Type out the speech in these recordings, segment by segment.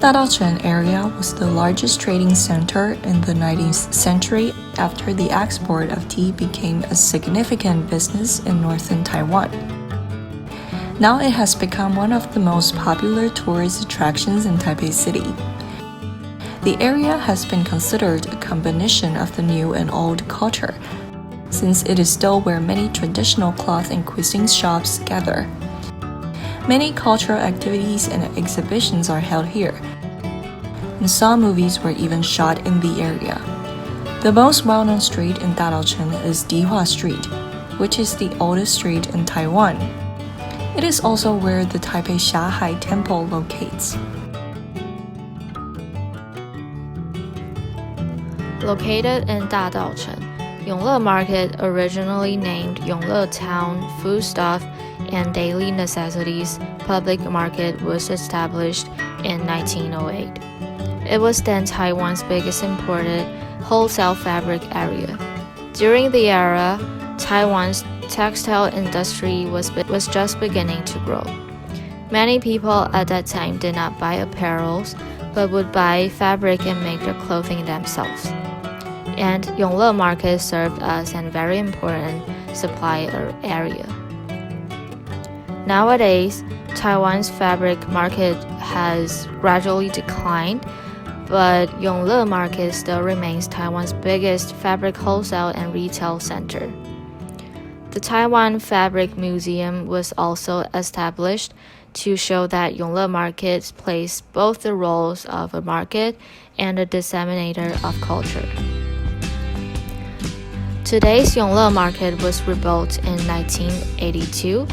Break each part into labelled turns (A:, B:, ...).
A: Dadaocheng area was the largest trading center in the 19th century after the export of tea became a significant business in northern Taiwan. Now it has become one of the most popular tourist attractions in Taipei City. The area has been considered a combination of the new and old culture, since it is still where many traditional cloth and cuisine shops gather. Many cultural activities and exhibitions are held here, and some movies were even shot in the area. The most well-known street in Dadaocheng is Dihua Street, which is the oldest street in Taiwan. It is also where the Taipei Shahai Temple locates.
B: Located in Dadaocheng, Yongle Market, originally named Yongle Town Foodstuff and Daily Necessities Public Market, was established in 1908. It was then Taiwan's biggest imported wholesale fabric area. During the era, Taiwan's textile industry was just beginning to grow. Many people at that time did not buy apparels, but would buy fabric and make their clothing themselves. And Yongle Market served as a very important supply area. Nowadays, Taiwan's fabric market has gradually declined, but Yongle Market still remains Taiwan's biggest fabric wholesale and retail center. The Taiwan Fabric Museum was also established to show that Yongle Market plays both the roles of a market and a disseminator of culture. Today's Yongle Market was rebuilt in 1982.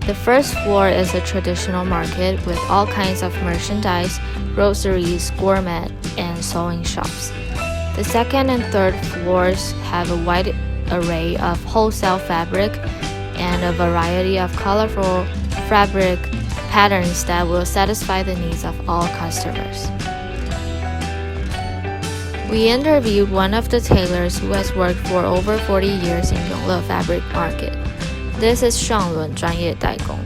B: The first floor is a traditional market with all kinds of merchandise, groceries, gourmet, and sewing shops. The second and third floors have a wide array of wholesale fabric and a variety of colorful fabric patterns that will satisfy the needs of all customers. We interviewed one of the tailors who has worked for over 40 years in Yongle Fabric Market. This is Yongle 专业代工.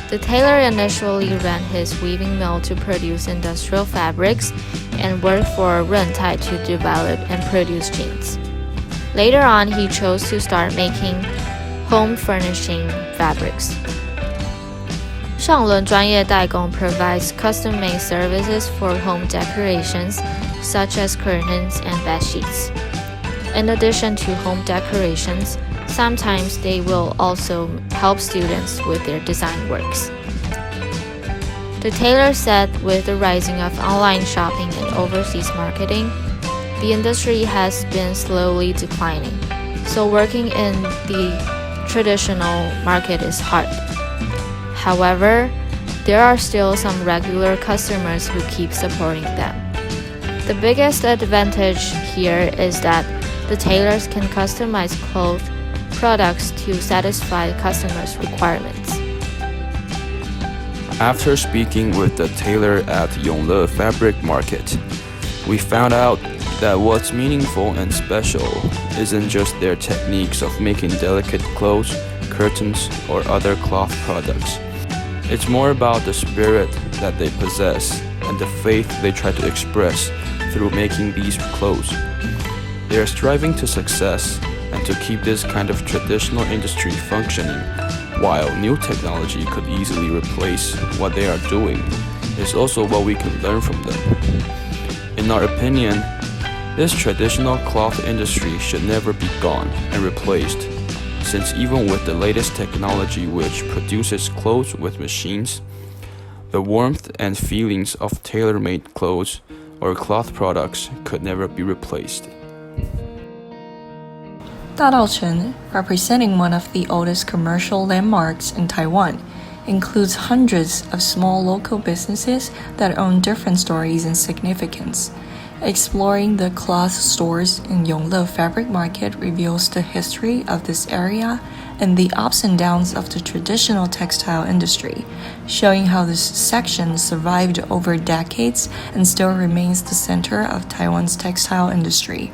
B: The tailor initially ran his weaving mill to produce industrial fabrics and worked for Rentai to develop and produce jeans. Later on, he chose to start making home furnishing fabrics. Yongle 专业代工 provides custom-made services for home decorations, such as curtains and bed sheets. In addition to home decorations, sometimes they will also help students with their design works. The tailor said with the rising of online shopping and overseas marketing, the industry has been slowly declining, so working in the traditional market is hard. However, there are still some regular customers who keep supporting them. The biggest advantage here is that the tailors can customize cloth products to satisfy customers' requirements.
C: After speaking with the tailor at Yongle Fabric Market, we found out that what's meaningful and special isn't just their techniques of making delicate clothes, curtains, or other cloth products. It's more about the spirit that they possess and the faith they try to express through making these clothes. They are striving to success and to keep this kind of traditional industry functioning, while new technology could easily replace what they are doing, is also what we can learn from them. In our opinion, this traditional cloth industry should never be gone and replaced, since even with the latest technology which produces clothes with machines, the warmth and feelings of tailor-made clothes or cloth products could never be replaced.
A: Dadaocheng, representing one of the oldest commercial landmarks in Taiwan, includes hundreds of small local businesses that own different stories and significance. Exploring the cloth stores in Yongle Fabric Market reveals the history of this area and the ups and downs of the traditional textile industry, showing how this section survived over decades and still remains the center of Taiwan's textile industry.